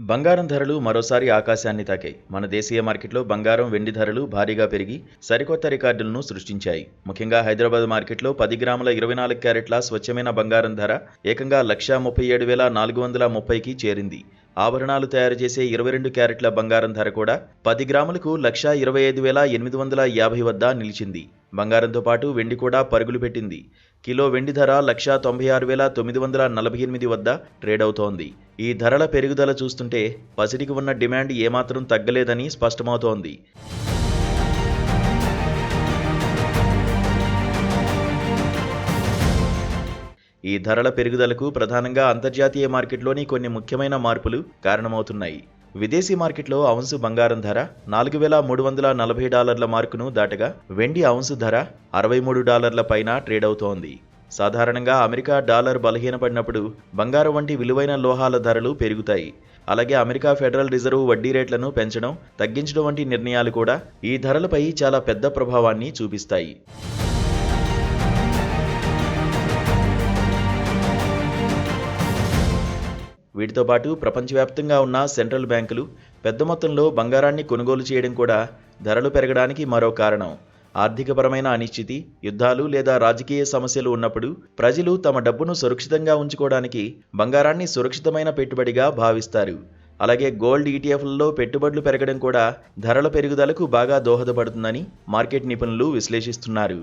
బంగారం ధరలు మరోసారి ఆకాశాన్ని తాకాయి. మన దేశీయ మార్కెట్లో బంగారం, వెండి ధరలు భారీగా పెరిగి సరికొత్త రికార్డులను సృష్టించాయి. ముఖ్యంగా హైదరాబాద్ మార్కెట్లో 10 గ్రాముల 24 క్యారెట్ల స్వచ్ఛమైన బంగారం ధర ఏకంగా 1,37,430కి చేరింది. ఆభరణాలు తయారు చేసే 22 క్యారెట్ల బంగారం ధర కూడా 10 గ్రాములకు 1,25,850 వద్ద నిలిచింది. బంగారంతో పాటు వెండి కూడా పరుగులు పెట్టింది. కిలో వెండి ధర 1,96,948 వద్ద ట్రేడ్ అవుతోంది. ఈ ధరల పెరుగుదల చూస్తుంటే పసిడికి ఉన్న డిమాండ్ ఏమాత్రం తగ్గలేదని స్పష్టమవుతోంది. ఈ ధరల పెరుగుదలకు ప్రధానంగా అంతర్జాతీయ మార్కెట్లోని కొన్ని ముఖ్యమైన మార్పులు కారణమవుతున్నాయి. విదేశీ మార్కెట్లో ఔన్సు బంగారం ధర $4,340 మార్కును దాటగా వెండి ఔన్సు ధర $63 పైన ట్రేడ్ అవుతోంది. సాధారణంగా అమెరికా డాలర్ బలహీనపడినప్పుడు బంగారం వంటి విలువైన లోహాల ధరలు పెరుగుతాయి. అలాగే అమెరికా ఫెడరల్ రిజర్వ్ వడ్డీ రేట్లను పెంచడం, తగ్గించడం వంటి నిర్ణయాలు కూడా ఈ ధరలపై చాలా పెద్ద ప్రభావాన్ని చూపిస్తాయి. వీటితో పాటు ప్రపంచవ్యాప్తంగా ఉన్న సెంట్రల్ బ్యాంకులు పెద్ద మొత్తంలో బంగారాన్ని కొనుగోలు చేయడం కూడా ధరలు పెరగడానికి మరో కారణం. ఆర్థికపరమైన అనిశ్చితి, యుద్ధాలు లేదా రాజకీయ సమస్యలు ఉన్నప్పుడు ప్రజలు తమ డబ్బును సురక్షితంగా ఉంచుకోవడానికి బంగారాన్ని సురక్షితమైన పెట్టుబడిగా భావిస్తారు. అలాగే గోల్డ్ ఈటీఎఫ్లలో పెట్టుబడులు పెరగడం కూడా ధరల పెరుగుదలకు బాగా దోహదపడుతుందని మార్కెట్ నిపుణులు విశ్లేషిస్తున్నారు.